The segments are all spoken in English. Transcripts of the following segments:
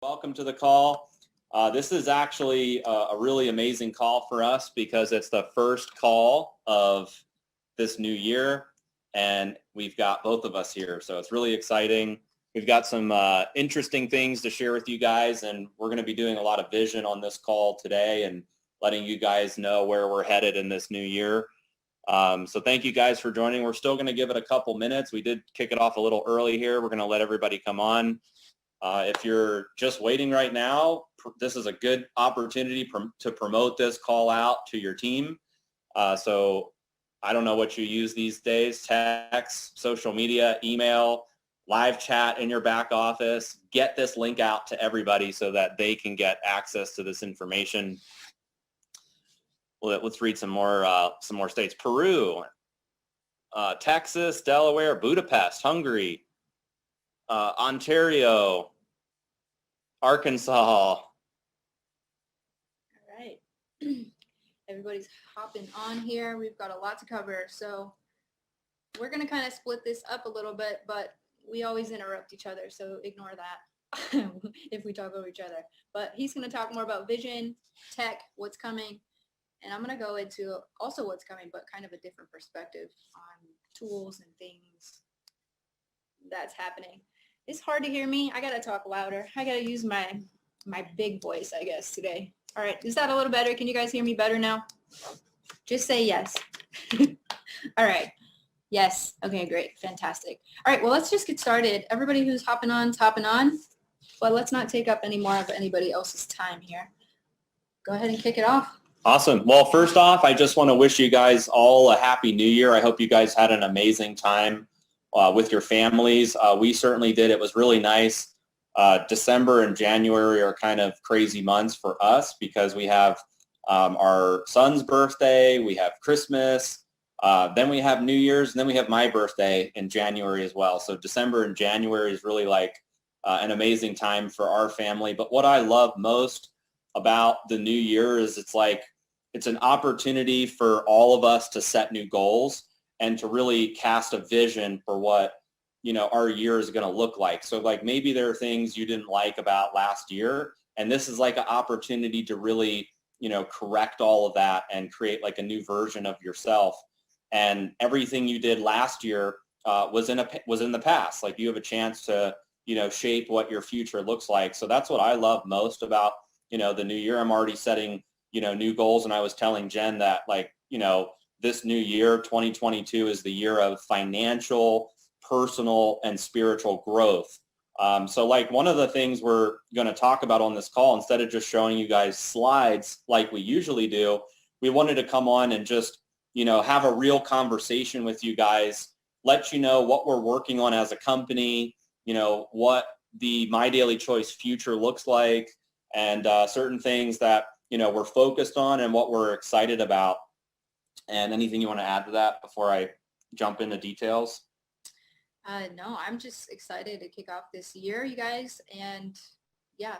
Welcome to the call. This is actually a really amazing call for us because it's the first call of this new year, and we've got both of us here. So it's really exciting. We've got some interesting things to share with you guys, and we're going to be doing a lot of vision on this call today and letting you guys know where we're headed in this new year. So thank you guys for joining. We're still going to give it a couple minutes. We did kick it off a little early here. We're going to let everybody come on. If you're just waiting right now, this is a good opportunity to promote this call out to your team. So I don't know what you use these days, text, social media, email, live chat in your back office. Get this link out to everybody so that they can get access to this information. Well, let's read some more states. Peru, Texas, Delaware, Budapest, Hungary, Ontario, Arkansas. All right. Everybody's hopping on here. We've got a lot to cover. So we're going to kind of split this up a little bit, but we always interrupt each other. So ignore that if we talk over each other. But he's going to talk more about vision, tech, what's coming. And I'm going to go into also what's coming, but kind of a different perspective on tools and things that's happening. It's hard to hear me. I got to talk louder. I got to use my big voice, I guess, today. All right. Is that a little better? Can you guys hear me better now? Just say yes. All right. Yes. Okay, great. Fantastic. All right. Well, let's just get started. Everybody who's hopping on, but let's not take up any more of anybody else's time here. Go ahead and kick it off. Awesome. Well, first off, I just want to wish you guys all a happy new year. I hope you guys had an amazing time with your families. We certainly did. It was really nice. December and January are kind of crazy months for us because we have our son's birthday, we have Christmas, then we have New Year's, and then we have my birthday in January as well. So December and January is really like an amazing time for our family. But what I love most about the new year is it's an opportunity for all of us to set new goals and to really cast a vision for what, our year is going to look like. So like maybe there are things you didn't like about last year, and this is like an opportunity to really, correct all of that and create like a new version of yourself. And everything you did last year was in the past. Like you have a chance to, shape what your future looks like. So that's what I love most about, the new year. I'm already setting, new goals. And I was telling Jen that this new year, 2022, is the year of financial, personal, and spiritual growth. So like one of the things we're going to talk about on this call, instead of just showing you guys slides like we usually do, we wanted to come on and just, have a real conversation with you guys, let you know what we're working on as a company, what the MyDailyChoice future looks like, and certain things that, we're focused on and what we're excited about. And anything you want to add to that before I jump into details? No, I'm just excited to kick off this year, you guys. And yeah,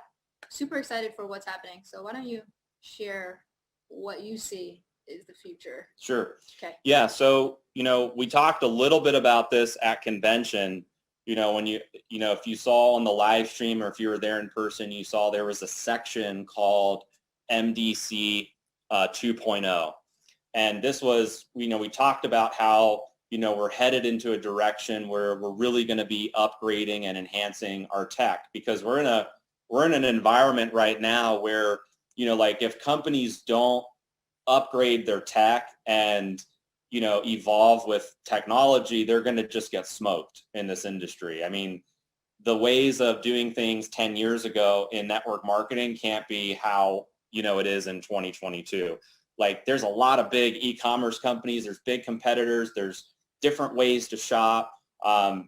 super excited for what's happening. So why don't you share what you see is the future? Sure. Okay. Yeah. So, we talked a little bit about this at convention. When if you saw on the live stream or if you were there in person, you saw there was a section called MDC 2.0. And this was, we talked about how, we're headed into a direction where we're really going to be upgrading and enhancing our tech, because we're in an environment right now where, like if companies don't upgrade their tech and, evolve with technology, they're going to just get smoked in this industry. I mean, the ways of doing things 10 years ago in network marketing can't be how, it is in 2022. Like there's a lot of big e-commerce companies, there's big competitors, there's different ways to shop.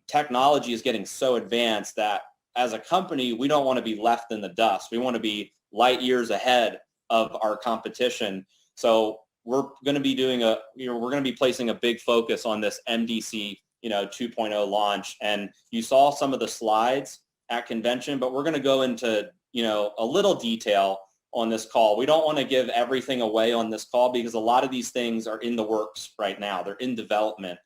Technology is getting so advanced that as a company, we don't want to be left in the dust. We want to be light years ahead of our competition. So we're going to be doing we're going to be placing a big focus on this MDC, 2.0 launch. And you saw some of the slides at convention, but we're going to go into, a little detail on this call. We don't want to give everything away on this call because a lot of these things are in the works right now. They're in development.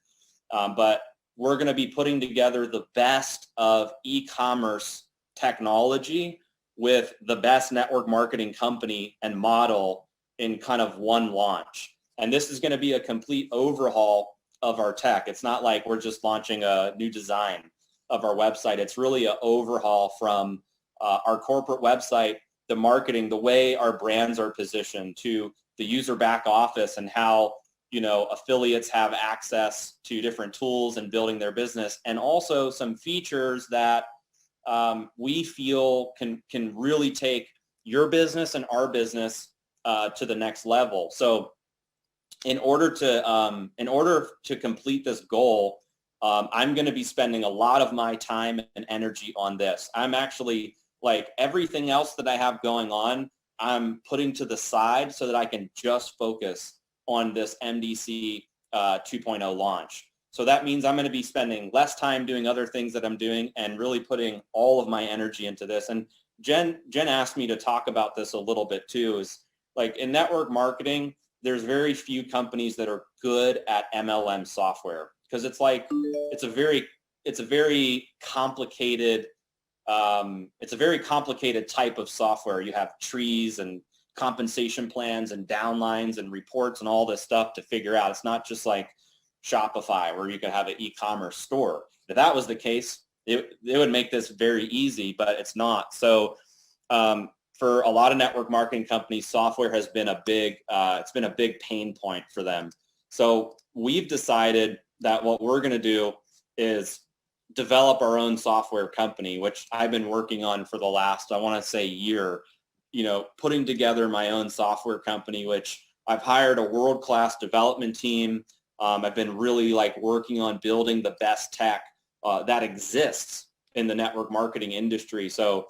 But we're going to be putting together the best of e-commerce technology with the best network marketing company and model in kind of one launch. And this is going to be a complete overhaul of our tech. It's not like we're just launching a new design of our website. It's really an overhaul from our corporate website, the marketing, the way our brands are positioned, to the user back office and how, affiliates have access to different tools and building their business, and also some features that we feel can really take your business and our business to the next level. So in order to complete this goal, I'm going to be spending a lot of my time and energy on this. I'm actually, like, everything else that I have going on, I'm putting to the side so that I can just focus on this MDC 2.0 launch. So that means I'm going to be spending less time doing other things that I'm doing and really putting all of my energy into this. And Jen asked me to talk about this a little bit too, is like in network marketing, there's very few companies that are good at MLM software, because it's a very complicated type of software. You have trees and compensation plans and downlines and reports and all this stuff to figure out. It's not just like Shopify where you could have an e-commerce store. If that was the case, it would make this very easy, but it's not. So for a lot of network marketing companies, software has been a big pain point for them. So we've decided that what we're going to do is develop our own software company, which I've been working on for the last, I want to say, year, putting together my own software company, which I've hired a world-class development team. I've been really working on building the best tech that exists in the network marketing industry. So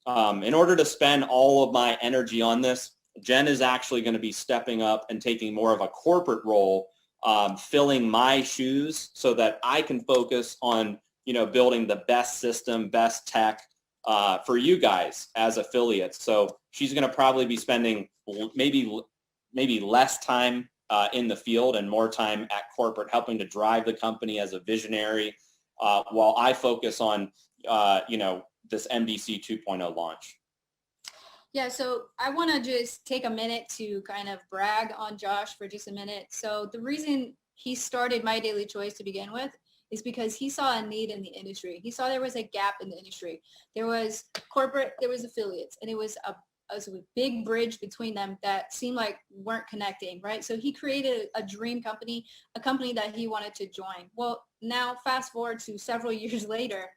in order to spend all of my energy on this, Jen is actually going to be stepping up and taking more of a corporate role, filling my shoes so that I can focus on, building the best system, best tech for you guys as affiliates. So she's going to probably be spending maybe less time in the field and more time at corporate, helping to drive the company as a visionary, while I focus on, this MDC 2.0 launch. Yeah, so I want to just take a minute to kind of brag on Josh for just a minute. So the reason he started My Daily Choice to begin with is because he saw a need in the industry. He saw there was a gap in the industry. There was corporate, there was affiliates, and it was a big bridge between them that seemed like weren't connecting, right? So he created a dream company, a company that he wanted to join. Well, now fast forward to several years later,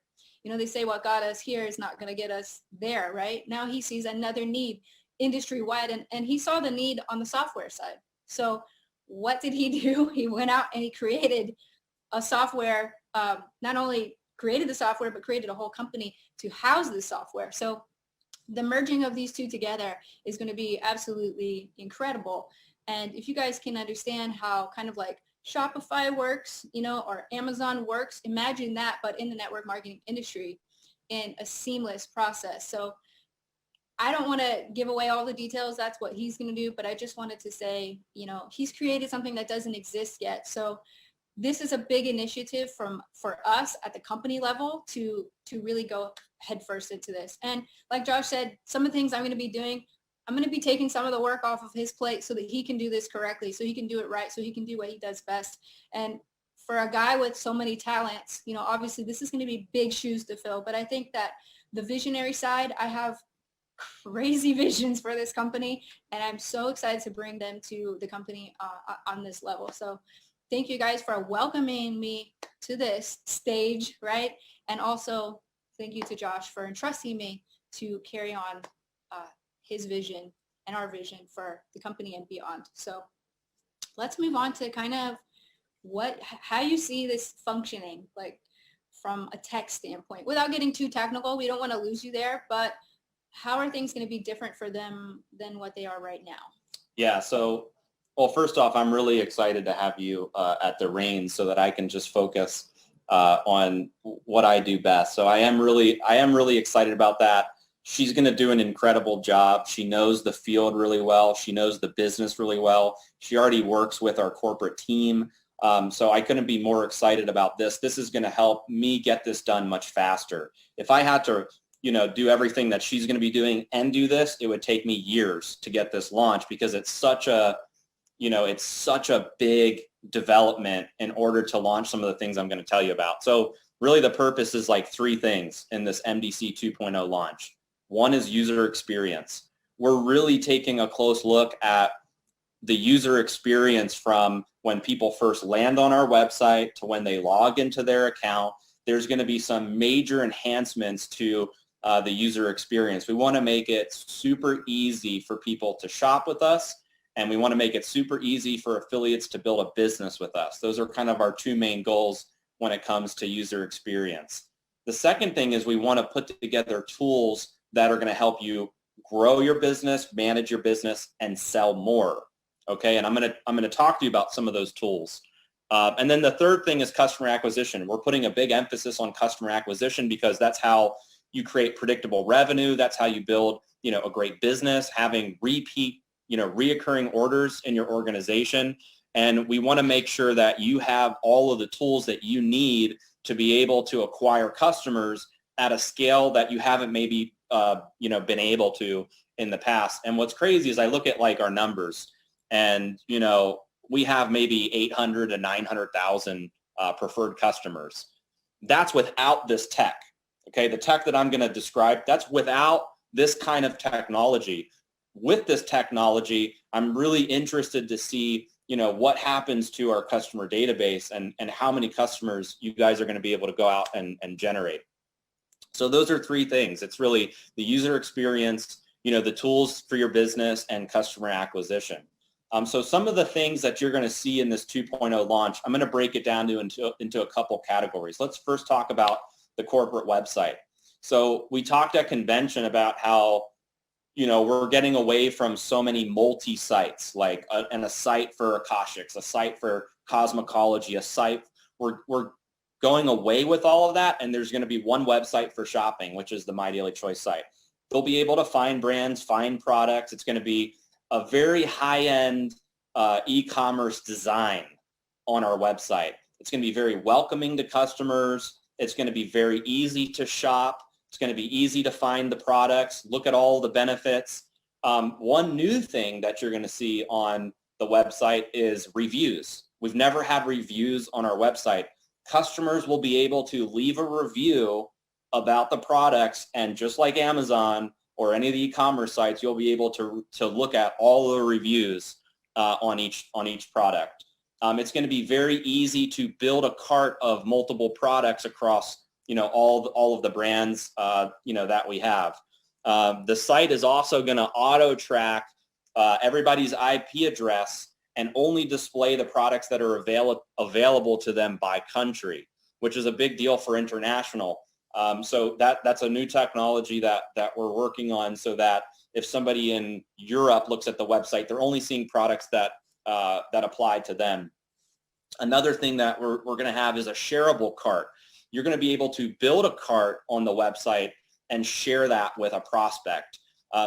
they say what got us here is not going to get us there, right? Now he sees another need industry-wide, and he saw the need on the software side. So what did he do? He went out and he created a software, not only created the software, but created a whole company to house the software. So the merging of these two together is going to be absolutely incredible. And if you guys can understand how kind of like Shopify works, or Amazon works, imagine that, but in the network marketing industry in a seamless process. So I don't want to give away all the details. That's what he's going to do. But I just wanted to say, he's created something that doesn't exist yet. So this is a big initiative for us at the company level to really go headfirst into this. And like Josh said, some of the things I'm going to be doing, I'm going to be taking some of the work off of his plate so that he can do this correctly, so he can do it right, so he can do what he does best. And for a guy with so many talents, obviously this is going to be big shoes to fill. But I think that the visionary side, I have crazy visions for this company, and I'm so excited to bring them to the company on this level. So thank you guys for welcoming me to this stage, right? And also thank you to Josh for entrusting me to carry on his vision and our vision for the company and beyond. So let's move on to kind of how you see this functioning, like from a tech standpoint, without getting too technical. We don't want to lose you there, but how are things going to be different for them than what they are right now? Yeah. So, well, first off, I'm really excited to have you at the reins so that I can just focus on what I do best. So I am really excited about that. She's going to do an incredible job. She knows the field really well. She knows the business really well. She already works with our corporate team. So I couldn't be more excited about this. This is going to help me get this done much faster. If I had to do everything that she's going to be doing and do this, it would take me years to get this launched because it's such a, it's such a big development in order to launch some of the things I'm going to tell you about. So really the purpose is like three things in this MDC 2.0 launch. One is user experience. We're really taking a close look at the user experience from when people first land on our website to when they log into their account. There's going to be some major enhancements to the user experience. We want to make it super easy for people to shop with us, and we want to make it super easy for affiliates to build a business with us. Those are kind of our two main goals when it comes to user experience. The second thing is we want to put together tools that are going to help you grow your business, manage your business, and sell more. Okay, and I'm going to talk to you about some of those tools. And then the third thing is customer acquisition. We're putting a big emphasis on customer acquisition because that's how you create predictable revenue. That's how you build, a great business, having repeat, reoccurring orders in your organization. And we want to make sure that you have all of the tools that you need to be able to acquire customers at a scale that you haven't maybe, been able to in the past. And what's crazy is I look at like our numbers. And, we have maybe 800 to 900,000 preferred customers. That's without this tech. Okay, the tech that I'm going to describe, that's without this kind of technology. With this technology, I'm really interested to see, what happens to our customer database and how many customers you guys are going to be able to go out and generate. So those are three things. It's really the user experience, the tools for your business, and customer acquisition. So some of the things that you're going to see in this 2.0 launch, I'm going to break it down into a couple categories. Let's first talk about the corporate website. So we talked at convention about how, we're getting away from so many multi-sites, like a site for Akashics, a site for cosmecology, a site. We're going away with all of that, and there's going to be one website for shopping, which is the MyDailyChoice site. They'll be able to find brands, find products. It's going to be a very high-end e-commerce design on our website. It's going to be very welcoming to customers. It's going to be very easy to shop. It's going to be easy to find the products, look at all the benefits. One new thing that you're going to see on the website is reviews. We've never had reviews on our website. Customers will be able to leave a review about the products, and just like Amazon or any of the e-commerce sites, you'll be able to look at all the reviews on each product. It's going to be very easy to build a cart of multiple products across, all of the brands, that we have. The site is also going to auto track everybody's IP address and only display the products that are available to them by country, which is a big deal for international. So that's a new technology that we're working on, so that if somebody in Europe looks at the website, they're only seeing products that apply to them. Another thing that we're going to have is a shareable cart. You're going to be able to build a cart on the website and share that with a prospect.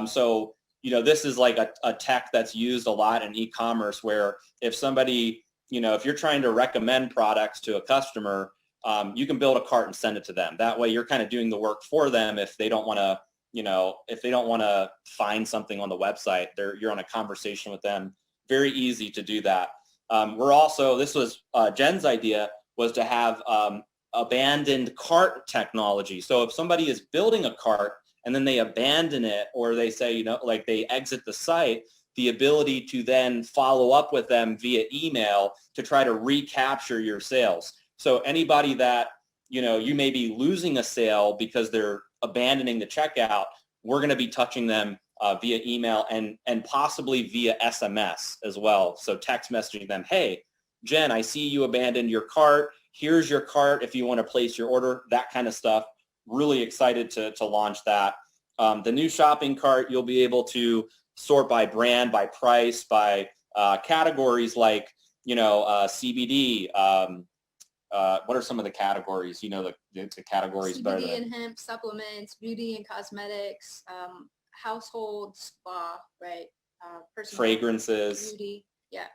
So this is like a tech that's used a lot in e-commerce, where if somebody, if you're trying to recommend products to a customer, you can build a cart and send it to them. That way you're kind of doing the work for them if they don't want to, if they don't want to find something on the website. You're on a conversation with them. Very easy to do that. This was Jen's idea, was to have abandoned cart technology. So if somebody is building a cart and then they abandon it, or they say, like they exit the site, the ability to then follow up with them via email to try to recapture your sales. So anybody that, you may be losing a sale because they're abandoning the checkout, we're going to be touching them via email and possibly via SMS as well. So text messaging them, hey, Jen, I see you abandoned your cart. Here's your cart if you want to place your order, that kind of stuff. Really excited to launch that. The new shopping cart, you'll be able to sort by brand, by price, by categories like, CBD. What are some of the categories? The categories CBD better and hemp supplements, beauty and cosmetics, household spa, right? Personal fragrances. beauty, yeah.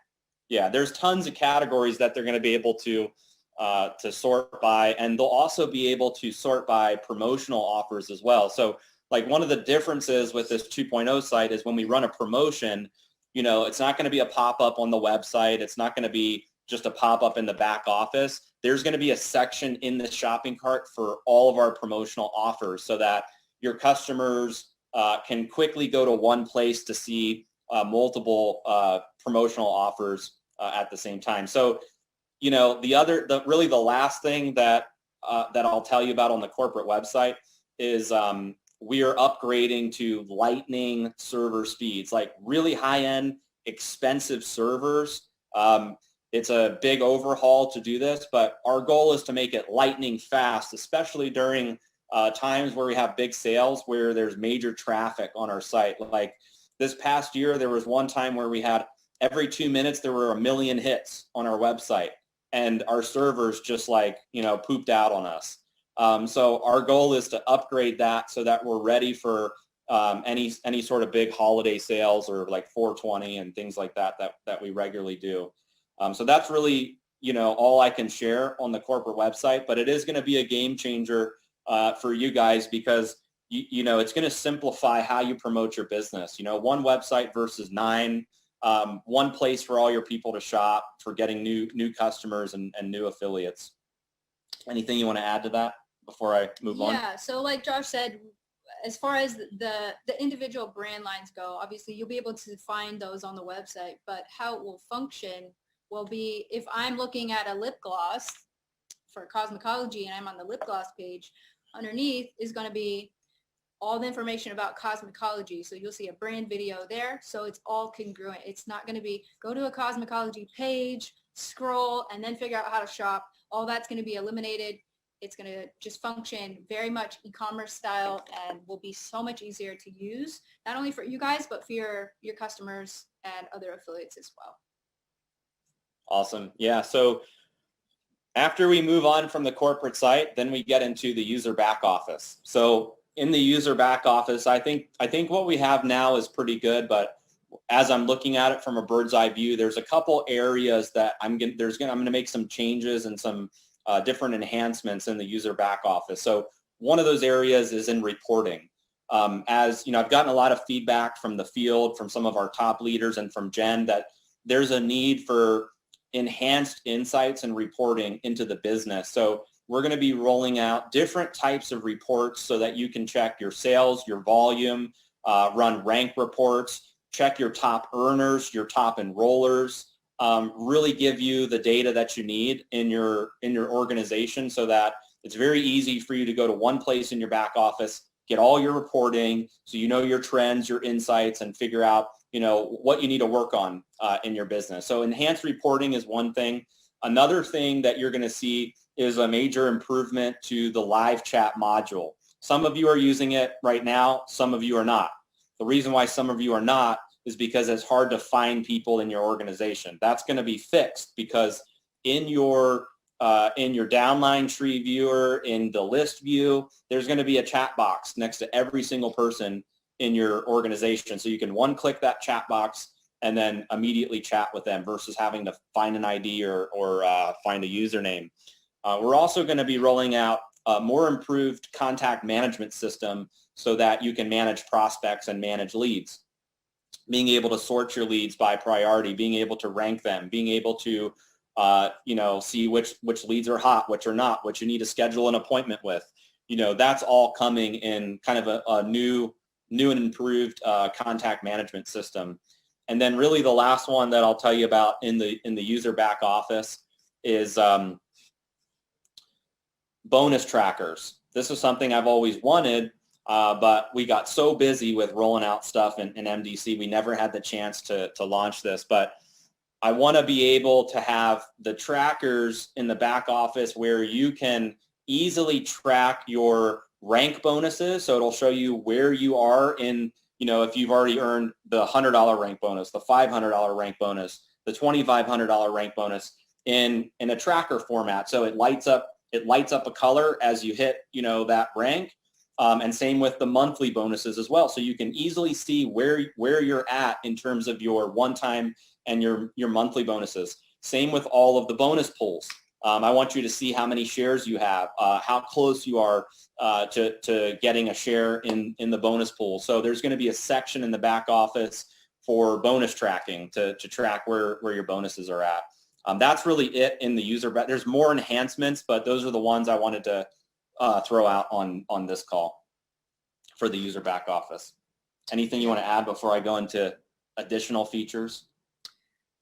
Yeah, there's tons of categories that they're going to be able to to sort by, and they'll also be able to sort by promotional offers as well. So like one of the differences with this 2.0 site is when we run a promotion, you know, it's not going to be a pop-up on the website. It's not going to be just a pop-up in the back office. There's going to be a section in the shopping cart for all of our promotional offers so that your customers can quickly go to one place to see multiple promotional offers at the same time. So, you know, really the last thing that I'll tell you about on the corporate website is we are upgrading to lightning server speeds, like really high-end, expensive servers. It's a big overhaul to do this, but our goal is to make it lightning fast, especially during times where we have big sales, where there's major traffic on our site. Like this past year, there was one time where we had every 2 minutes, there were 1 million hits on our website, and our servers just like, you know, pooped out on us. So our goal is to upgrade that so that we're ready for any sort of big holiday sales or like 420 and things like that we regularly do. So that's really, you know, all I can share on the corporate website, but it is going to be a game changer for you guys because, you know, it's going to simplify how you promote your business. You know, one website versus 9, one place for all your people to shop for getting new customers and new affiliates. Anything you want to add to that before I move on? Yeah, so like Josh said, as far as the individual brand lines go, obviously you'll be able to find those on the website, but how it will function will be if I'm looking at a lip gloss for cosmetology and I'm on the lip gloss page, underneath is going to be all the information about cosmetology. So you'll see a brand video there. So it's all congruent. It's not going to be go to a cosmetology page, scroll, and then figure out how to shop. All that's going to be eliminated. It's going to just function very much e-commerce style and will be so much easier to use, not only for you guys, but for your customers and other affiliates as well. Awesome. Yeah. So after we move on from the corporate site, then we get into the user back office. So in the user back office, I think what we have now is pretty good, but as I'm looking at it from a bird's eye view, there's a couple areas that I'm going to make some changes and some different enhancements in the user back office. So one of those areas is in reporting. As you know, I've gotten a lot of feedback from the field, from some of our top leaders and from Jen that there's a need for enhanced insights and reporting into the business. So we're going to be rolling out different types of reports so that you can check your sales, your volume, run rank reports, check your top earners, your top enrollers, really give you the data that you need in your organization so that it's very easy for you to go to one place in your back office, get all your reporting so you know your trends, your insights, and figure out, you know, what you need to work on in your business. So enhanced reporting is one thing. Another thing that you're going to see is a major improvement to the live chat module. Some of you are using it right now, some of you are not. The reason why some of you are not is because it's hard to find people in your organization. That's going to be fixed because in your downline tree viewer, in the list view, there's going to be a chat box next to every single person in your organization. So you can one-click that chat box and then immediately chat with them versus having to find an ID or find a username. We're also going to be rolling out a more improved contact management system so that you can manage prospects and manage leads. Being able to sort your leads by priority, being able to rank them, being able to see which leads are hot, which are not, which you need to schedule an appointment with. You know, that's all coming in kind of a new and improved contact management system. And then really the last one that I'll tell you about in the user back office is bonus trackers. This is something I've always wanted, but we got so busy with rolling out stuff in MDC, we never had the chance to launch this. But I want to be able to have the trackers in the back office where you can easily track your rank bonuses. So it'll show you where you are in, you know, if you've already earned the $100 rank bonus, the $500 rank bonus, the $2,500 rank bonus in a tracker format. So it lights up a color as you hit, you know, that rank. And same with the monthly bonuses as well. So you can easily see where you're at in terms of your one-time and your monthly bonuses. Same with all of the bonus pools. I want you to see how many shares you have, how close you are to getting a share in the bonus pool. So there's going to be a section in the back office for bonus tracking to track where your bonuses are at. That's really it in the user. There's more enhancements, but those are the ones I wanted to throw out on this call for the user back office. Anything you want to add before I go into additional features?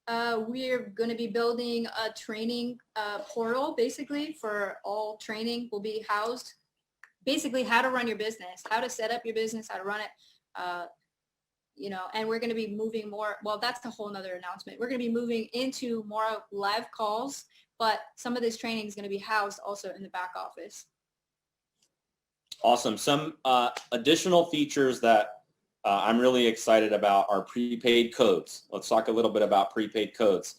We're going to be building a training portal, basically, for all training will be housed. Basically, how to run your business, how to set up your business, how to run it, you know, and we're going to be moving more. Well, that's a whole nother announcement. We're going to be moving into more live calls, but some of this training is going to be housed also in the back office. Awesome. Some additional features that I'm really excited about are prepaid codes. Let's talk a little bit about prepaid codes.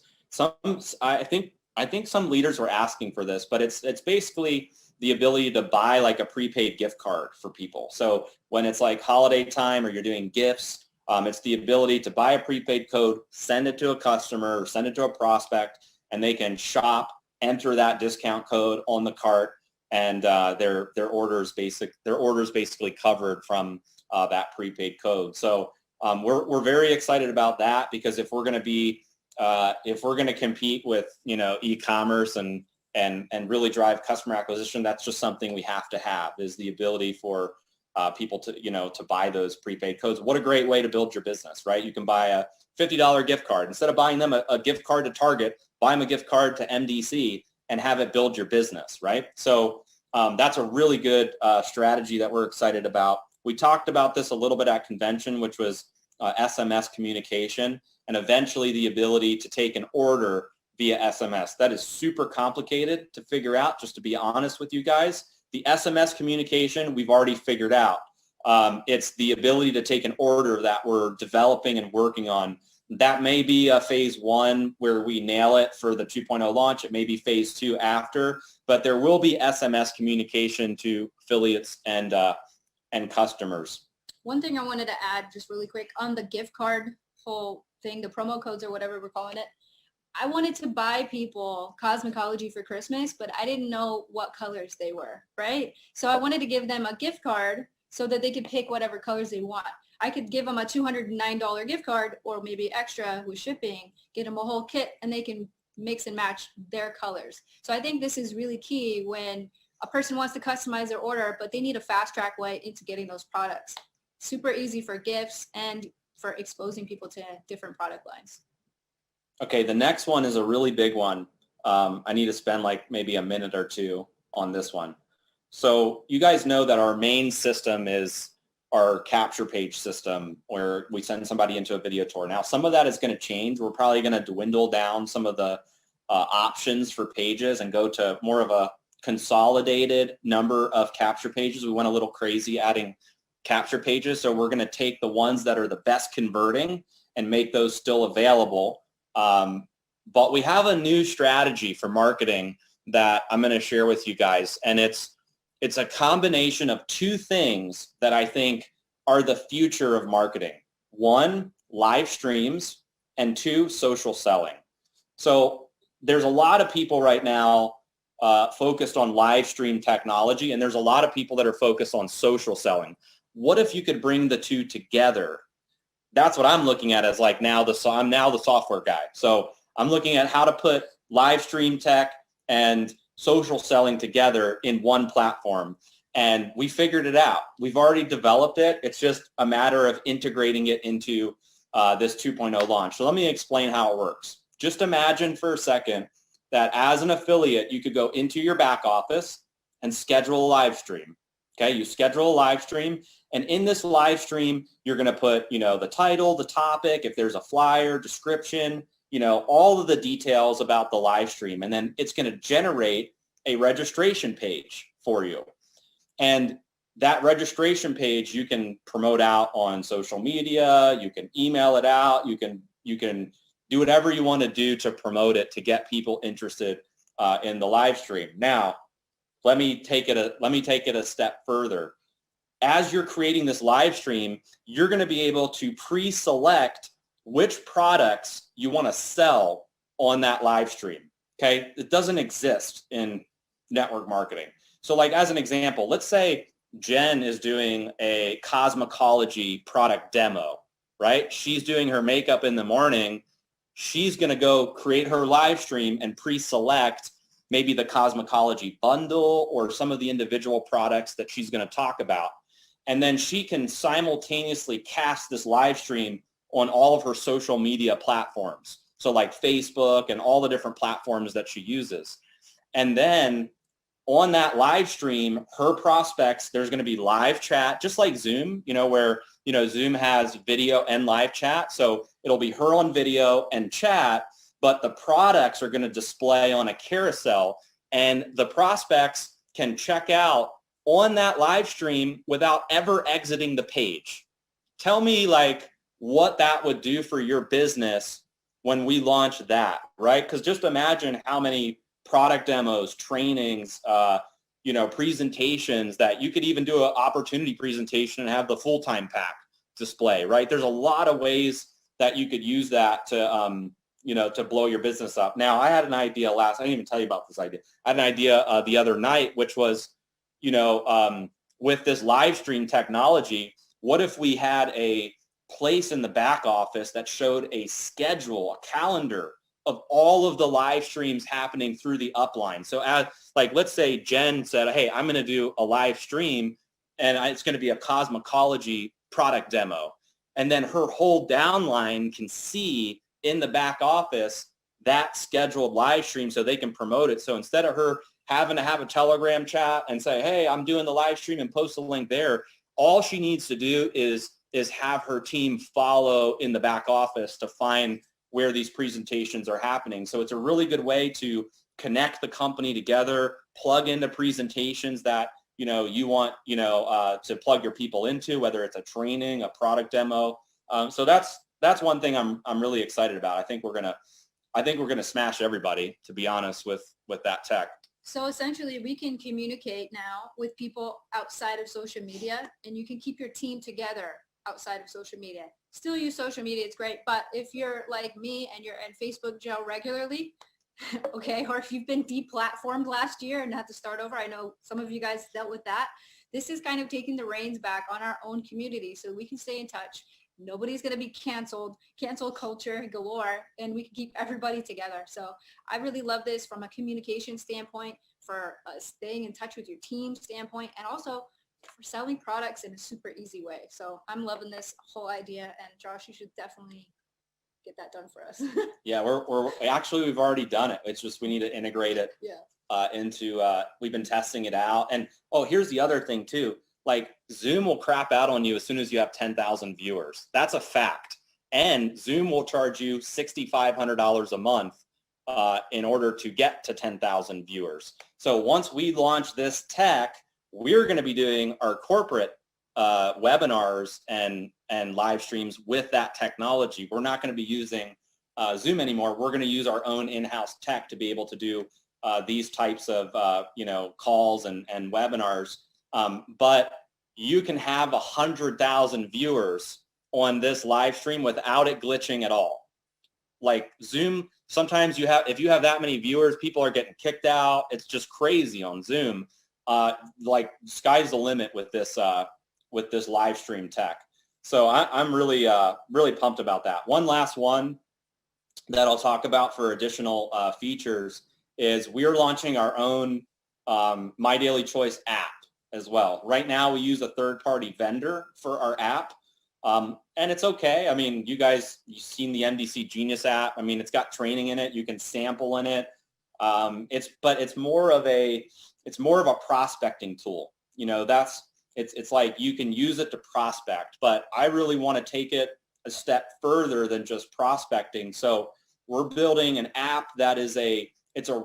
I think some leaders were asking for this, but it's basically the ability to buy like a prepaid gift card for people. So when it's like holiday time or you're doing gifts, it's the ability to buy a prepaid code, send it to a customer or send it to a prospect, and they can shop, enter that discount code on the cart, and their orders basically covered from that prepaid code. So we're very excited about that, because if we're going to compete with, you know, e-commerce and really drive customer acquisition, that's just something we have to have, is the ability for people to, you know, to buy those prepaid codes. What a great way to build your business, right? You can buy a $50 gift card. Instead of buying them a gift card to Target, buy them a gift card to MDC and have it build your business, right? So that's a really good strategy that we're excited about. We talked about this a little bit at convention, which was SMS communication, and eventually the ability to take an order via SMS. That is super complicated to figure out, just to be honest with you guys. The SMS communication we've already figured out. It's the ability to take an order that we're developing and working on. That may be a phase 1 where we nail it for the 2.0 launch. It may be phase 2 after, but there will be SMS communication to affiliates and customers. One thing I wanted to add just really quick on the gift card whole thing, the promo codes or whatever we're calling it. I wanted to buy people cosmetology for Christmas, but I didn't know what colors they were, right? So I wanted to give them a gift card so that they could pick whatever colors they want. I could give them a $209 gift card, or maybe extra with shipping, get them a whole kit, and they can mix and match their colors. So I think this is really key when a person wants to customize their order, but they need a fast track way into getting those products. Super easy for gifts and for exposing people to different product lines. Okay, the next one is a really big one. I need to spend like maybe a minute or two on this one. So you guys know that our main system is our capture page system, where we send somebody into a video tour. Now, some of that is going to change. We're probably going to dwindle down some of the options for pages and go to more of a consolidated number of capture pages. We went a little crazy adding capture pages, so we're going to take the ones that are the best converting and make those still available. But we have a new strategy for marketing that I'm going to share with you guys, and it's a combination of two things that I think are the future of marketing. One, live streams, and two, social selling. So there's a lot of people right now focused on live stream technology, and there's a lot of people that are focused on social selling. What if you could bring the two together? That's what I'm looking at as like I'm now the software guy. So I'm looking at how to put live stream tech and social selling together in one platform. And we figured it out. We've already developed it. It's just a matter of integrating it into this 2.0 launch. So let me explain how it works. Just imagine for a second that as an affiliate, you could go into your back office and schedule a live stream. Okay, you schedule a live stream, and in this live stream, you're going to put, you know, the title, the topic, if there's a flyer, description, you know, all of the details about the live stream, and then it's going to generate a registration page for you. And that registration page you can promote out on social media, you can email it out, you can do whatever you want to do to promote it to get people interested in the live stream. Now, let me take it a step further. As you're creating this live stream, you're going to be able to pre-select which products you want to sell on that live stream. Okay, it doesn't exist in network marketing. So like as an example, let's say Jen is doing a cosmetology product demo, right? She's doing her makeup in the morning. She's going to go create her live stream and pre-select maybe the cosmetology bundle or some of the individual products that she's going to talk about. And then she can simultaneously cast this live stream on all of her social media platforms. So like Facebook and all the different platforms that she uses. And then on that live stream, her prospects, there's going to be live chat, just like Zoom, where, Zoom has video and live chat. So it'll be her on video and chat, but the products are going to display on a carousel, and the prospects can check out on that live stream without ever exiting the page. Tell me like what that would do for your business when we launch that, right? Because just imagine how many product demos, trainings, presentations that you could even do an opportunity presentation and have the full-time pack display, right? There's a lot of ways that you could use that to, to blow your business up. Now, I had an idea I didn't even tell you about this idea. I had an idea the other night, which was, with this live stream technology, what if we had a place in the back office that showed a schedule, a calendar of all of the live streams happening through the upline. So let's say Jen said, hey, I'm going to do a live stream and it's going to be a cosmetology product demo. And then her whole downline can see in the back office that scheduled live stream so they can promote it. So instead of her having to have a Telegram chat and say, hey, I'm doing the live stream and post a link there, all she needs to do is have her team follow in the back office to find where these presentations are happening. So it's a really good way to connect the company together, plug into presentations that you want to plug your people into, whether it's a training, a product demo. So that's one thing I'm really excited about. I think we're gonna smash everybody, to be honest, with that tech. So essentially, we can communicate now with people outside of social media, and you can keep your team together outside of social media. Still use social media, it's great, but if you're like me and you're in Facebook jail regularly, okay, or if you've been deplatformed last year and had to start over, I know some of you guys dealt with that. This is kind of taking the reins back on our own community so we can stay in touch. Nobody's going to be canceled, cancel culture galore, and we can keep everybody together. So I really love this from a communication standpoint, for staying in touch with your team standpoint, and also for selling products in a super easy way. So I'm loving this whole idea, and Josh, you should definitely get that done for us. Yeah, we've already done it. It's just we need to integrate it into, we've been testing it out. And here's the other thing too. Like Zoom will crap out on you as soon as you have 10,000 viewers. That's a fact. And Zoom will charge you $6,500 a month in order to get to 10,000 viewers. So once we launch this tech, we're going to be doing our corporate webinars and live streams with that technology. We're not going to be using Zoom anymore. We're going to use our own in-house tech to be able to do these types of calls and webinars. But you can have 100,000 viewers on this live stream without it glitching at all. Like Zoom, sometimes if you have that many viewers, people are getting kicked out. It's just crazy on Zoom. Like sky's the limit with this live stream tech. So I'm really pumped about that. One last one that I'll talk about for additional features is we're launching our own MyDailyChoice app as well. Right now we use a third-party vendor for our app, and it's okay. I mean, you've seen the MDC Genius app. I mean, it's got training in it. You can sample in it. It's more of a prospecting tool. It's like you can use it to prospect, but I really want to take it a step further than just prospecting. So we're building an app that it's a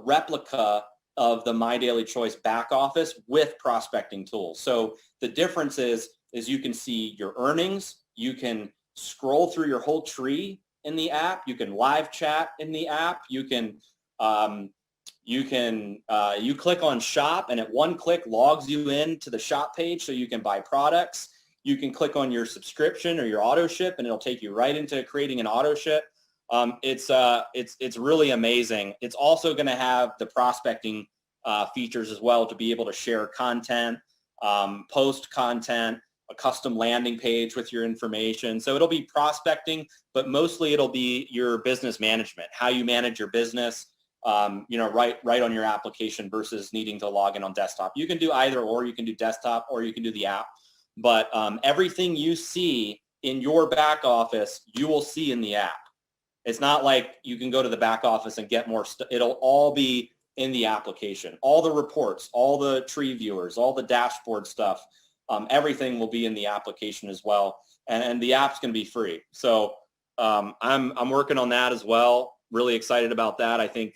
replica of the MyDailyChoice back office with prospecting tools. So the difference is you can see your earnings, you can scroll through your whole tree in the app, you can live chat in the app, you click on shop and at one click logs you in to the shop page so you can buy products. You can click on your subscription or your auto ship and it'll take you right into creating an auto ship. It's really amazing. It's also going to have the prospecting features as well to be able to share content, post content, a custom landing page with your information. So it'll be prospecting, but mostly it'll be your business management, how you manage your business, right on your application versus needing to log in on desktop. You can do either, or you can do desktop, or you can do the app. But everything you see in your back office, you will see in the app. It's not like you can go to the back office and get more stuff. It'll all be in the application. All the reports, all the tree viewers, all the dashboard stuff, everything will be in the application as well. And the app's going to be free. So I'm working on that as well. Really excited about that. I think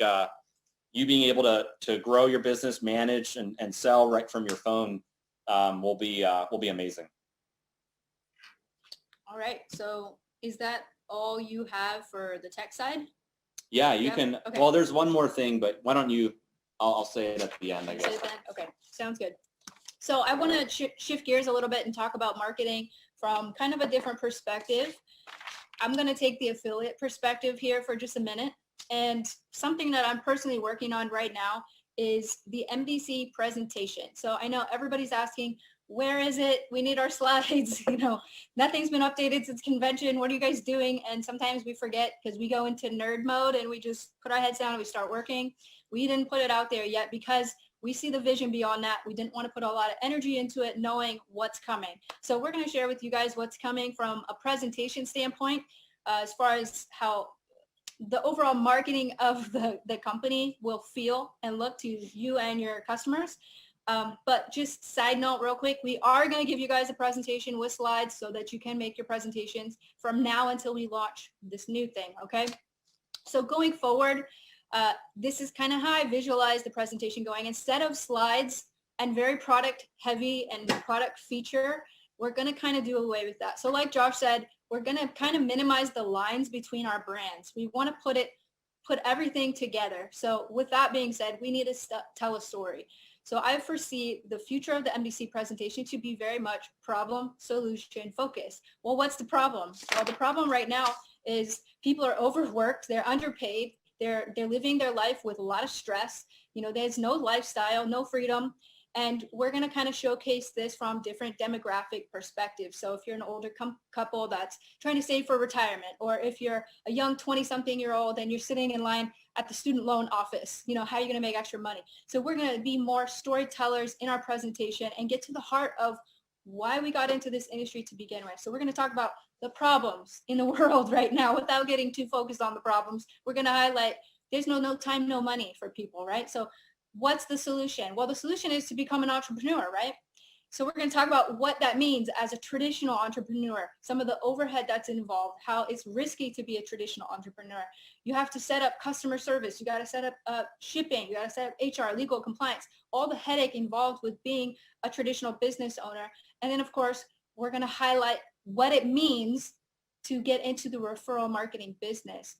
you being able to grow your business, manage, and sell right from your phone will be amazing. All right. So is that all you have for the tech side? Yeah, you can. Okay. Well, there's one more thing, but why don't you, I'll say it at the end, I guess. Okay, sounds good. So I want to shift gears a little bit and talk about marketing from kind of a different perspective. I'm going to take the affiliate perspective here for just a minute. And something that I'm personally working on right now is the MDC presentation. So I know everybody's asking, where is it? We need our slides. Nothing's been updated since convention. What are you guys doing? And sometimes we forget because we go into nerd mode and we just put our heads down and we start working. We didn't put it out there yet because we see the vision beyond that. We didn't want to put a lot of energy into it knowing what's coming. So we're going to share with you guys what's coming from a presentation standpoint as far as how the overall marketing of the company will feel and look to you and your customers. But just side note real quick, we are going to give you guys a presentation with slides so that you can make your presentations from now until we launch this new thing, okay? So going forward, this is kind of how I visualize the presentation going. Instead of slides and very product heavy and product feature, we're going to kind of do away with that. So like Josh said, we're going to kind of minimize the lines between our brands. We want to put everything together. So with that being said, we need to tell a story. So I foresee the future of the MDC presentation to be very much problem solution focused. Well, what's the problem? Well, the problem right now is people are overworked, they're underpaid, they're living their life with a lot of stress. There's no lifestyle, no freedom. And we're going to kind of showcase this from different demographic perspectives. So if you're an older couple that's trying to save for retirement, or if you're a young 20-something-year-old and you're sitting in line at the student loan office, how are you going to make extra money? So we're going to be more storytellers in our presentation and get to the heart of why we got into this industry to begin with. So we're going to talk about the problems in the world right now without getting too focused on the problems. We're going to highlight there's no time, no money for people, right? So what's the solution? Well, the solution is to become an entrepreneur, right? So we're going to talk about what that means as a traditional entrepreneur, some of the overhead that's involved, how it's risky to be a traditional entrepreneur. You have to set up customer service. You got to set up shipping. You got to set up HR, legal, compliance, all the headache involved with being a traditional business owner. And then, of course, we're going to highlight what it means to get into the referral marketing business.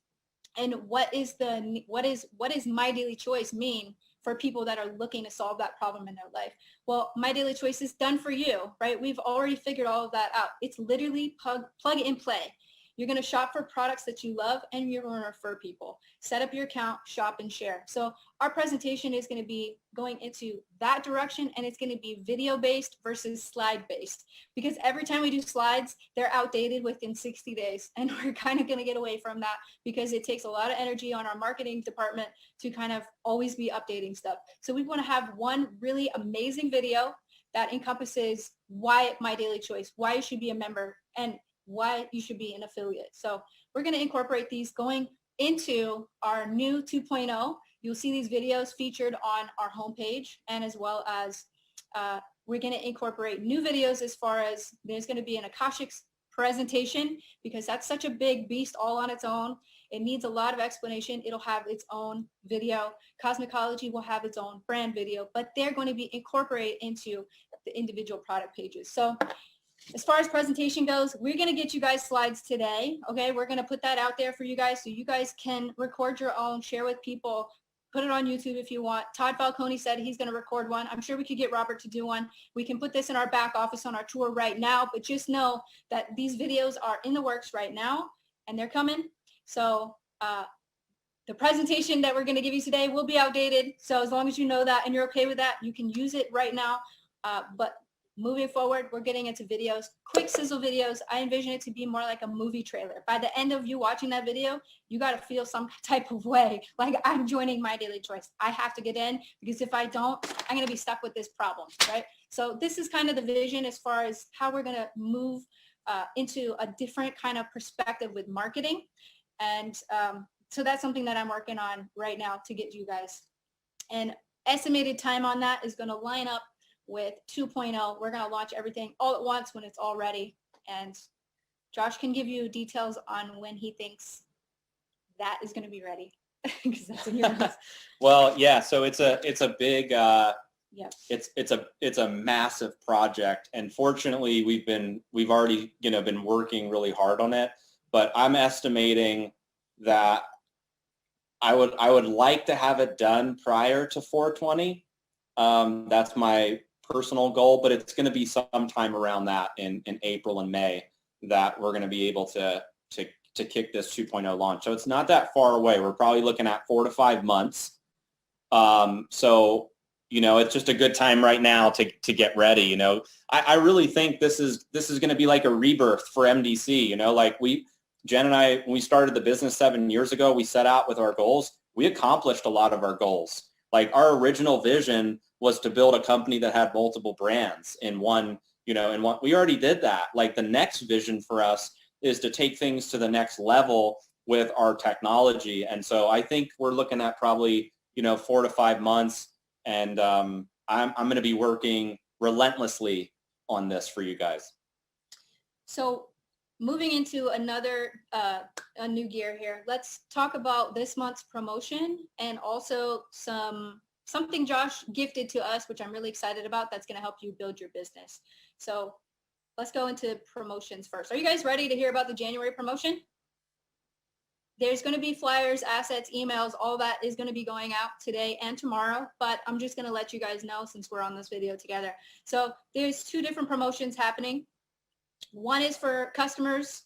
And what is MyDailyChoice mean for people that are looking to solve that problem in their life? Well, MyDailyChoice is done for you, right? We've already figured all of that out. It's literally plug and play. You're going to shop for products that you love and you're going to refer people. Set up your account, shop and share. So our presentation is going to be going into that direction, and it's going to be video based versus slide based, because every time we do slides, they're outdated within 60 days. And we're kind of going to get away from that because it takes a lot of energy on our marketing department to kind of always be updating stuff. So we want to have one really amazing video that encompasses why MyDailyChoice, why you should be a member, and why you should be an affiliate. So we're going to incorporate these going into our new 2.0. You'll see these videos featured on our homepage, and as well as we're going to incorporate new videos as far as there's going to be an Akashics presentation, because that's such a big beast all on its own. It needs a lot of explanation. It'll have its own video. Cosmetology will have its own brand video, but they're going to be incorporated into the individual product pages. So as far as presentation goes, we're going to get you guys slides today. Okay, we're going to put that out there for you guys so you guys can record your own, share with people, put it on YouTube if you want. Todd Falcone said he's going to record one. I'm sure we could get Robert to do one. We can put this in our back office on our tour right now, but just know that these videos are in the works right now and they're coming. So The presentation that we're going to give you today will be outdated. So as long as you know that and you're okay with that, you can use it right now. But moving forward, we're getting into videos, quick sizzle videos. I envision it to be more like a movie trailer. By the end of you watching that video, you got to feel some type of way, like I'm joining My Daily Choice. I have to get in, because if I don't, I'm going to be stuck with this problem, right? So this is kind of the vision as far as how we're going to move into a different kind of perspective with marketing. And so that's something that I'm working on right now to get you guys. And estimated time on that is going to line up with 2.0. We're going to launch everything all at once when it's all ready. And Josh can give you details on when he thinks that is going to be ready, because that's in your hands. Well, yeah. So it's a big. Yep. It's a massive project, and fortunately we've already been working really hard on it. But I'm estimating that I would like to have it done prior to 420. That's my personal goal, but it's going to be sometime around that in April and May that we're going to be able to kick this 2.0 launch. So it's not that far away. We're probably looking at 4 to 5 months. So it's just a good time right now to get ready. I really think this is going to be like a rebirth for MDC. Like Jen and I, when we started the business 7 years ago, we set out with our goals. We accomplished a lot of our goals. Like our original vision was to build a company that had multiple brands in one, we already did that. Like the next vision for us is to take things to the next level with our technology. And so I think we're looking at probably, 4 to 5 months. And I'm going to be working relentlessly on this for you guys. So moving into a new gear here, let's talk about this month's promotion and also something Josh gifted to us, which I'm really excited about, that's going to help you build your business. So let's go into promotions first. Are you guys ready to hear about the January promotion? There's going to be flyers, assets, emails, all that is going to be going out today and tomorrow, but I'm just going to let you guys know since we're on this video together. So there's 2 different promotions happening. One is for customers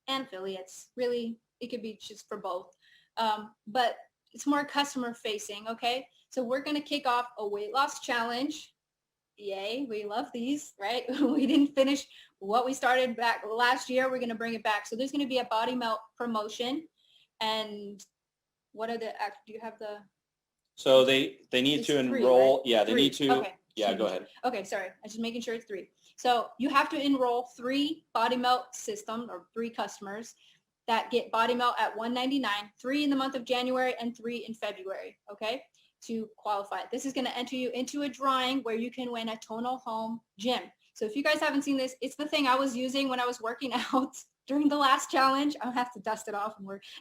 and affiliates. Really, it could be just for both. But it's more customer facing, okay? So we're going to kick off a weight loss challenge. Yay, we love these, right? We didn't finish what we started back last year. We're going to bring it back. So there's going to be a body melt promotion. And what are do you have the? So they need to enroll. Right? Yeah, they 3. need to. Okay. Yeah, go ahead. Okay, sorry. I'm just making sure it's 3. So you have to enroll 3 body melt system or 3 customers that get body melt at $199, 3 in the month of January and 3 in February, okay, to qualify. This is going to enter you into a drawing where you can win a Tonal Home gym. So if you guys haven't seen this, it's the thing I was using when I was working out during the last challenge. I'll have to dust it off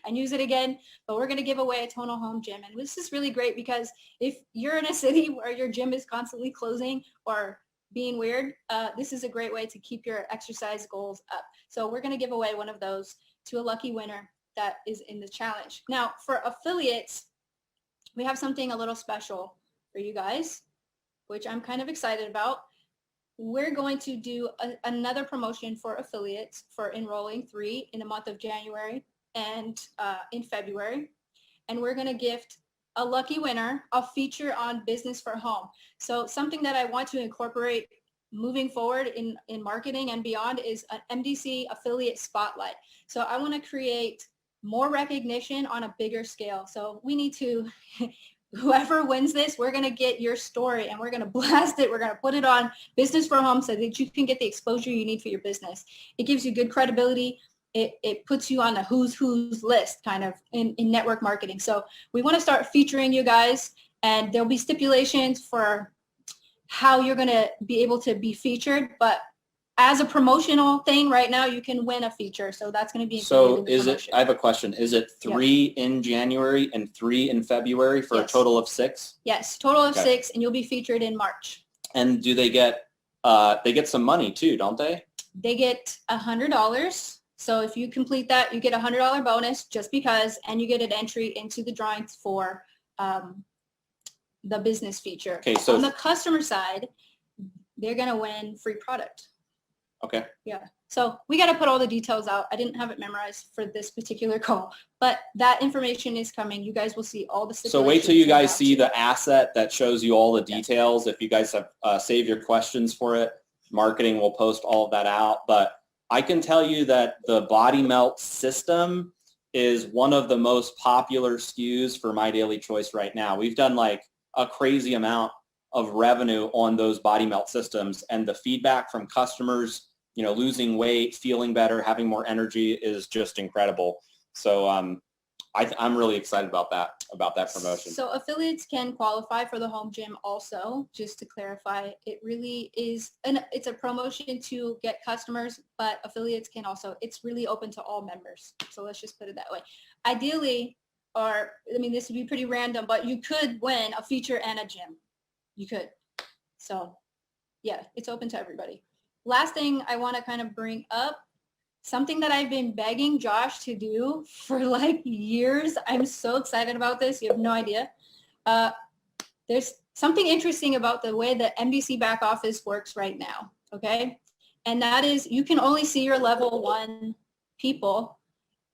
and use it again, but we're going to give away a Tonal Home gym. And this is really great because if you're in a city where your gym is constantly closing or being weird, this is a great way to keep your exercise goals up. So we're going to give away one of those to a lucky winner that is in the challenge. Now for affiliates, we have something a little special for you guys, which I'm kind of excited about. We're going to do another promotion for affiliates for enrolling 3 in the month of January and in February. And we're going to gift a lucky winner a feature on business for home. So something that I want to incorporate moving forward in marketing and beyond is an MDC affiliate spotlight. So I want to create more recognition on a bigger scale. So we need to, whoever wins this, we're going to get your story and we're going to blast it. We're going to put it on Business for Home so that you can get the exposure you need for your business. It gives you good credibility. It puts you on the who's list kind of in network marketing. So we want to start featuring you guys, and there'll be stipulations for how you're going to be able to be featured. But as a promotional thing right now, you can win a feature. So that's going to be included in the promotion. I have a question. Is it 3 in January and 3 in February for a total of 6? Yes, total of 6, and you'll be featured in March. And do they get some money too, don't they? They get $100. So if you complete that, you get a $100 bonus just because, and you get an entry into the drawings for the business feature. Okay, so on the customer side, they're going to win free product. Okay. Yeah. So we got to put all the details out. I didn't have it memorized for this particular call, but that information is coming. You guys will see all the So wait till you guys see too. the asset that shows you all the details. If you guys have saved your questions for it, marketing will post all of that out. But I can tell you that the body melt system is one of the most popular SKUs for MyDailyChoice right now. We've done like a crazy amount of revenue on those body melt systems, and the feedback from customers, you know, losing weight, feeling better, having more energy is just incredible. So I'm really excited about that promotion. So affiliates can qualify for the home gym also, just to clarify. It really is, it's a promotion to get customers, but affiliates can also, it's really open to all members. So let's just put it that way. Ideally, or I mean, this would be pretty random, but you could win a feature and a gym. You could. So yeah, it's open to everybody. Last thing I want to kind of bring up, something that I've been begging Josh to do for like years. I'm so excited about this. You have no idea. There's something interesting about the way the MDC back office works right now, okay? And that is you can only see your level 1 people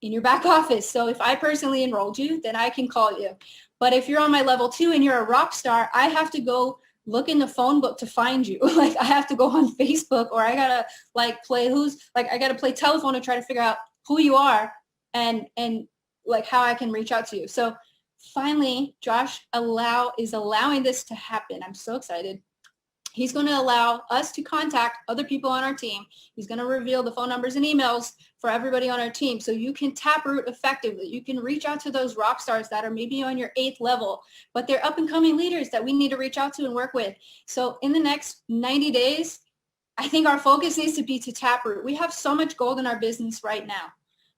in your back office. So if I personally enrolled you, then I can call you. But if you're on my level 2 and you're a rock star, I have to go look in the phone book to find you. Like I have to go on Facebook, or I gotta like I gotta play telephone to try to figure out who you are and like how I can reach out to you. So finally, Josh is allowing this to happen. I'm so excited. He's going to allow us to contact other people on our team. He's going to reveal the phone numbers and emails for everybody on our team so you can taproot effectively. You can reach out to those rock stars that are maybe on your 8th level, but they're up and coming leaders that we need to reach out to and work with. So in the next 90 days, I think our focus needs to be to taproot. We have so much gold in our business right now.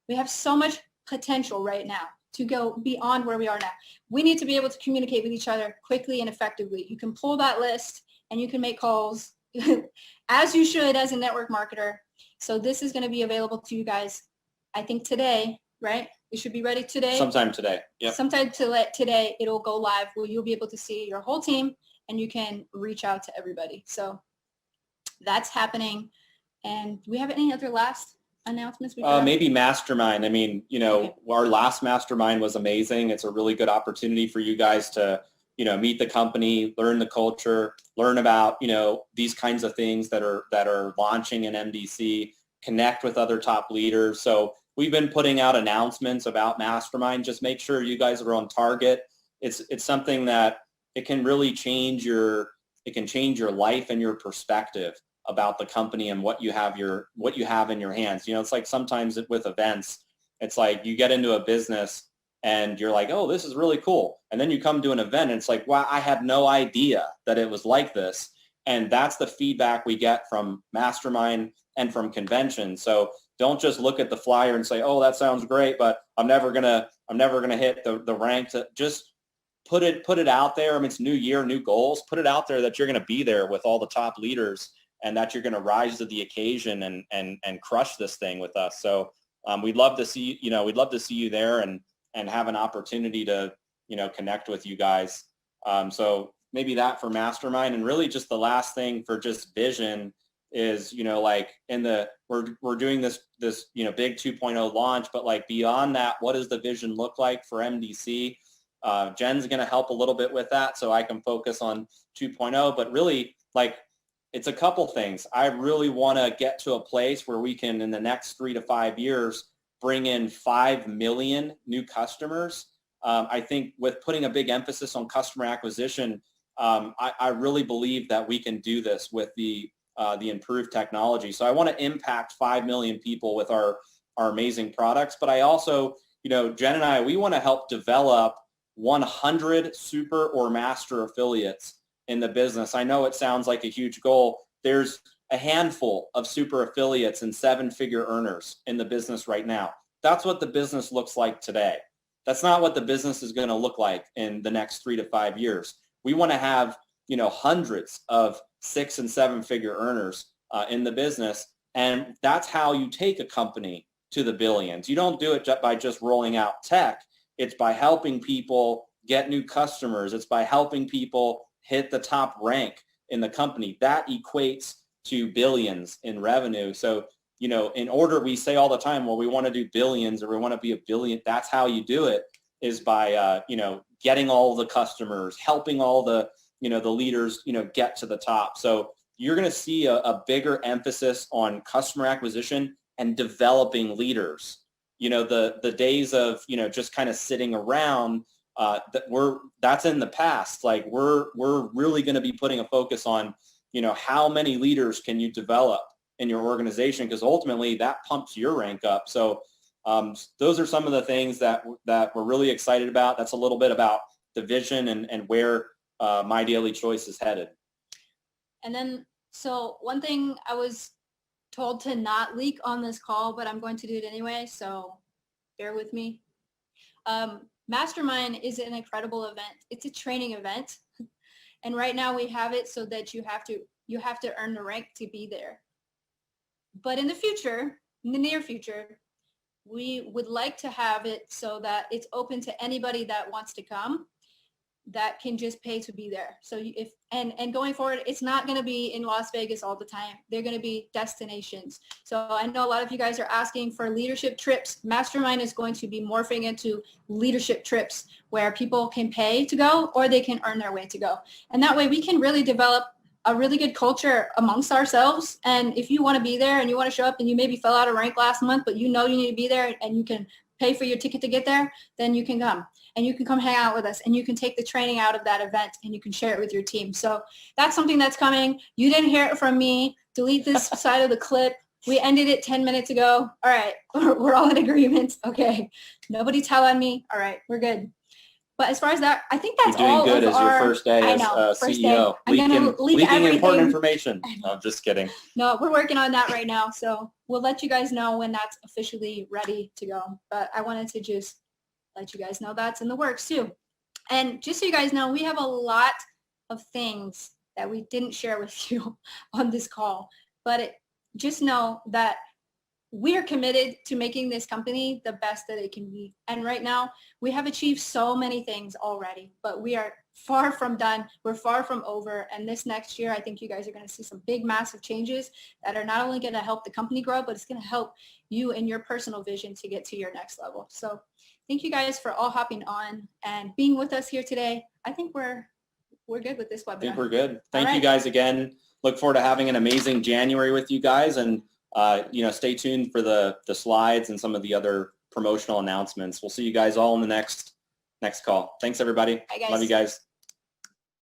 We have so much potential right now to go beyond where we are now. We need to be able to communicate with each other quickly and effectively. You can pull that list and you can make calls as you should as a network marketer. So this is going to be available to you guys, I think today, right? It should be ready today. Sometime today. Yep. Sometime today, it'll go live where you'll be able to see your whole team and you can reach out to everybody. So that's happening. And do we have any other last announcements? Maybe Mastermind. I mean, you know, okay. Our last Mastermind was amazing. It's a really good opportunity for you guys to, you know, meet the company, learn the culture, learn about, you know, these kinds of things that are launching in MDC, connect with other top leaders. So we've been putting out announcements about Mastermind. Just make sure you guys are on target. It's something that it can really change your life and your perspective about the company and what you have in your hands. You know, it's like sometimes with events, it's like you get into a business and you're like, oh, this is really cool. And then you come to an event and it's like, wow, I had no idea that it was like this. And that's the feedback we get from Mastermind and from conventions. So don't just look at the flyer and say, oh, that sounds great, but I'm never gonna hit the rank. Just put it out there. I mean, it's new year, new goals. Put it out there that you're gonna be there with all the top leaders and that you're gonna rise to the occasion and crush this thing with us. So we'd love to see you there and have an opportunity to, you know, connect with you guys. So maybe that for Mastermind. And really just the last thing for just vision is, you know, like we're doing this, you know, big 2.0 launch, but like beyond that, what does the vision look like for MDC? Jen's going to help a little bit with that so I can focus on 2.0, but really like it's a couple things. I really want to get to a place where we can, in the next 3 to 5 years, bring in 5 million new customers. I think with putting a big emphasis on customer acquisition, I really believe that we can do this with the improved technology. So I want to impact 5 million people with our amazing products. But I also, you know, Jen and I, we want to help develop 100 super or master affiliates in the business. I know it sounds like a huge goal. There's a handful of super affiliates and 7-figure earners in the business right now. That's what the business looks like today. That's not what the business is going to look like in the next 3 to 5 years. We want to have, you know, hundreds of 6- and 7-figure earners in the business. And that's how you take a company to the billions. You don't do it by just rolling out tech. It's by helping people get new customers. It's by helping people hit the top rank in the company. That equates to billions in revenue. So, you know, in order, we say all the time, well, we want to do billions or we want to be a billion. That's how you do it, is by, you know, getting all the customers, helping all the, you know, the leaders, you know, get to the top. So you're going to see a bigger emphasis on customer acquisition and developing leaders. You know, the days of, you know, just kind of sitting around, that's in the past. Like we're really going to be putting a focus on, you know, how many leaders can you develop in your organization, because ultimately that pumps your rank up. So those are some of the things that we're really excited about. That's a little bit about the vision and where My Daily Choice is headed. And then, so one thing I was told to not leak on this call, but I'm going to do it anyway, so bear with me. Mastermind is an incredible event. It's a training event. And right now we have it so that you have to earn the rank to be there. But in the future, in the near future, we would like to have it so that it's open to anybody that wants to come, that can just pay to be there. So if and going forward, it's not going to be in Las Vegas all the time. They're going to be destinations. So I know a lot of you guys are asking for leadership trips. Mastermind is going to be morphing into leadership trips where people can pay to go or they can earn their way to go. And that way we can really develop a really good culture amongst ourselves. And if you want to be there and you want to show up and you maybe fell out of rank last month, but you know you need to be there and you can pay for your ticket to get there, then you can come. And you can come hang out with us and you can take the training out of that event and you can share it with your team. So that's something that's coming. You didn't hear it from me. Delete this side of the clip. We ended it 10 minutes ago. All right, we're all in agreement. Okay, nobody tell on me. All right, we're good. But as far as that, I think that's all. You're doing good of as your our, first day as CEO. I'm gonna leak leaking everything. Important information. No, I'm just kidding. No, we're working on that right now. So we'll let you guys know when that's officially ready to go. But I wanted to just let you guys know that's in the works too. And just so you guys know, we have a lot of things that we didn't share with you on this call. But just know that we are committed to making this company the best that it can be. And right now, we have achieved so many things already, but we are far from done. We're far from over. And this next year, I think you guys are going to see some big, massive changes that are not only going to help the company grow, but it's going to help you and your personal vision to get to your next level. So thank you guys for all hopping on and being with us here today. I think we're good with this webinar. I think we're good. Thank you guys again. Look forward to having an amazing January with you guys. And you know, stay tuned for the slides and some of the other promotional announcements. We'll see you guys all in the next call. Thanks, everybody. Bye, guys. Love you guys.